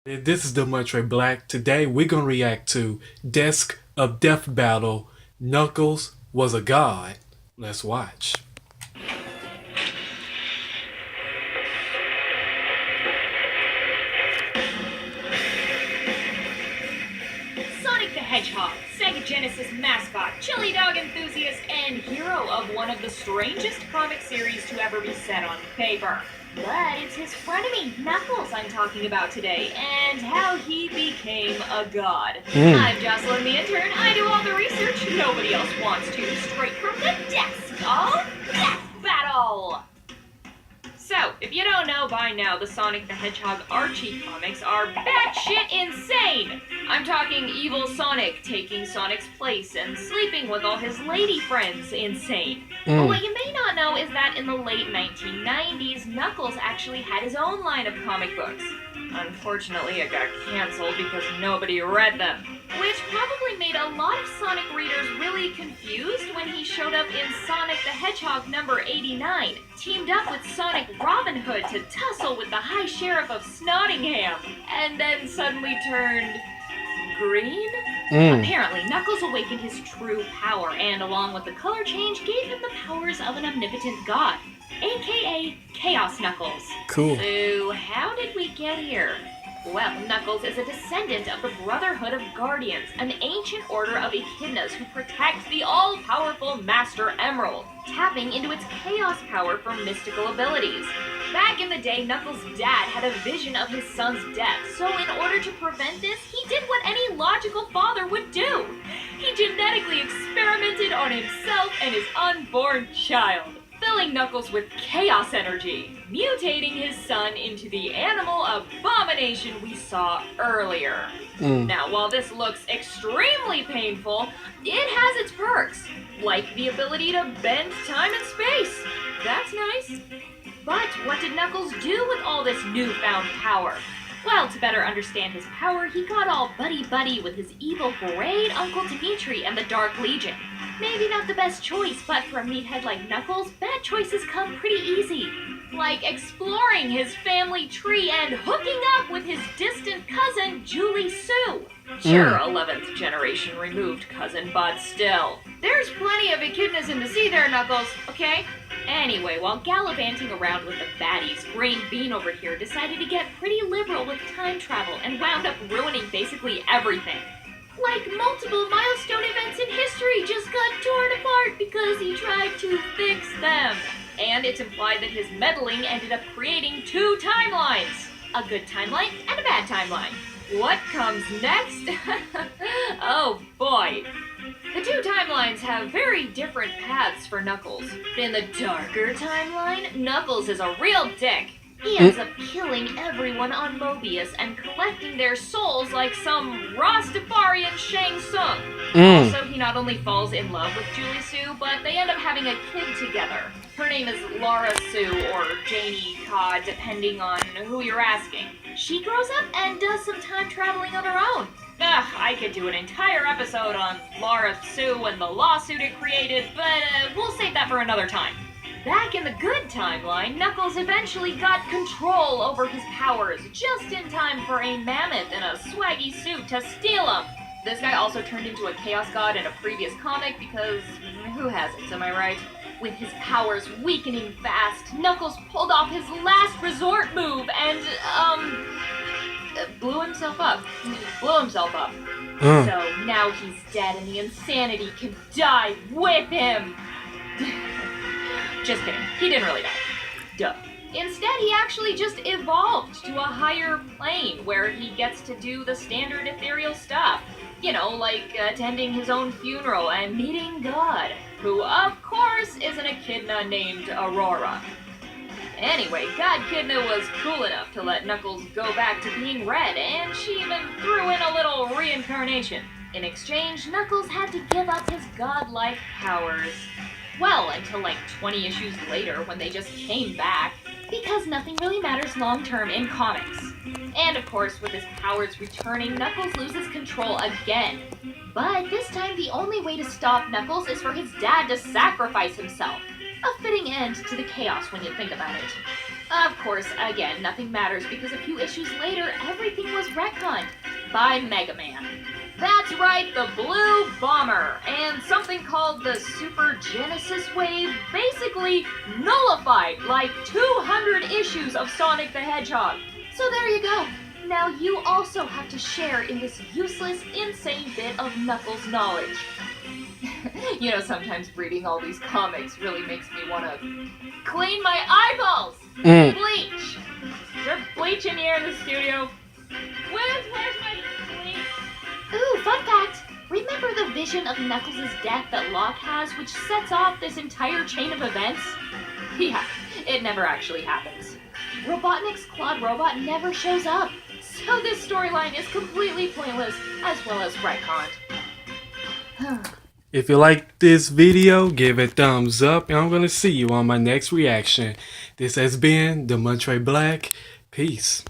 This is the Montre Black. Today we're gonna react to Desk of Death Battle. Knuckles was a god. Let's watch. Sonic the Hedgehog, Sega Genesis mascot, chili dog enthusiast, and hero of one of the strangest comic series to ever be set on paper. But it's his frenemy, Knuckles, I'm talking about today, and how he became a god. I'm Jocelyn the intern, I do all the research nobody else wants to, straight from the desk of Death Battle! So, if you don't know by now, the Sonic the Hedgehog Archie comics are batshit insane! I'm talking evil Sonic taking Sonic's place and sleeping with all his lady friends insane. But what you may not know is that in the late 1990s, Knuckles actually had his own line of comic books. Unfortunately, it got canceled because nobody read them, which probably made a lot of Sonic readers really confused when he showed up in Sonic the Hedgehog number 89, teamed up with Sonic Robin Hood to tussle with the High Sheriff of Snottingham, and then suddenly turned green? Apparently, Knuckles awakened his true power, and along with the color change, gave him the powers of an omnipotent god, aka Chaos Knuckles. Cool. So, how did we get here? Well, Knuckles is a descendant of the Brotherhood of Guardians, an ancient order of echidnas who protect the all-powerful Master Emerald, tapping into its chaos power for mystical abilities. Back in the day, Knuckles' dad had a vision of his son's death, so in order to prevent this, he did what any logical father would do. He genetically experimented on himself and his unborn child, filling Knuckles with chaos energy, mutating his son into the animal abomination we saw earlier. Now, while this looks extremely painful, it has its perks, like the ability to bend time and space. That's nice. But what did Knuckles do with all this newfound power? Well, to better understand his power, he got all buddy-buddy with his evil great Uncle Dimitri and the Dark Legion. Maybe not the best choice, but for a meathead like Knuckles, bad choices come pretty easy. Like exploring his family tree and hooking up with his distant cousin, Julie Sue. Sure, 11th generation removed cousin, but still. There's plenty of echidnas in the sea there, Knuckles, okay? Anyway, while gallivanting around with the baddies, Brain Bean over here decided to get pretty liberal with time travel and wound up ruining basically everything. Like multiple milestone events in history just got torn apart because he tried to fix them. And it's implied that his meddling ended up creating two timelines. A good timeline and a bad timeline. What comes next? Oh boy. The two timelines have very different paths for Knuckles. In the darker timeline, Knuckles is a real dick. He ends up killing everyone on Mobius and collecting their souls like some Rastafarian Shang Tsung. Also, he not only falls in love with Julie Sue, but they end up having a kid together. Her name is Laura Sue, or Janie Ka, depending on who you're asking. She grows up and does some time traveling of her own. I could do an entire episode on Laura Sue and the lawsuit it created, but we'll save that for another time. Back in the good timeline, Knuckles eventually got control over his powers, just in time for a mammoth in a swaggy suit to steal them. This guy also turned into a Chaos God in a previous comic because who hasn't, am I right? With his powers weakening fast, Knuckles pulled off his last resort move and, blew himself up. So now he's dead and the insanity can die with him. Just kidding. He didn't really die. Duh. Instead, he actually just evolved to a higher plane where he gets to do the standard ethereal stuff. You know, like attending his own funeral and meeting God, who of course is an echidna named Aurora. Anyway, God Kidna was cool enough to let Knuckles go back to being red, and she even threw in a little reincarnation. In exchange, Knuckles had to give up his godlike powers. Well, until like 20 issues later when they just came back, because nothing really matters long-term in comics. And of course, with his powers returning, Knuckles loses control again. But this time, the only way to stop Knuckles is for his dad to sacrifice himself. A fitting end to the chaos when you think about it. Of course, again, nothing matters because a few issues later, everything was retconned by Mega Man. That's right, the Blue Bomber, and something called the Super Genesis Wave basically nullified like 200 issues of Sonic the Hedgehog. So there you go. Now you also have to share in this useless, insane bit of Knuckles knowledge. You know, sometimes reading all these comics really makes me want to clean my eyeballs! Bleach! Is there bleach in here in the studio? Where's my bleach? Ooh, fun fact! Remember the vision of Knuckles' death that Locke has, which sets off this entire chain of events? Yeah, it never actually happens. Robotnik's Claude Robot never shows up, so this storyline is completely pointless, as well as retconned. If you like this video, give it a thumbs up, and I'm going to see you on my next reaction. This has been the Montre Black. Peace.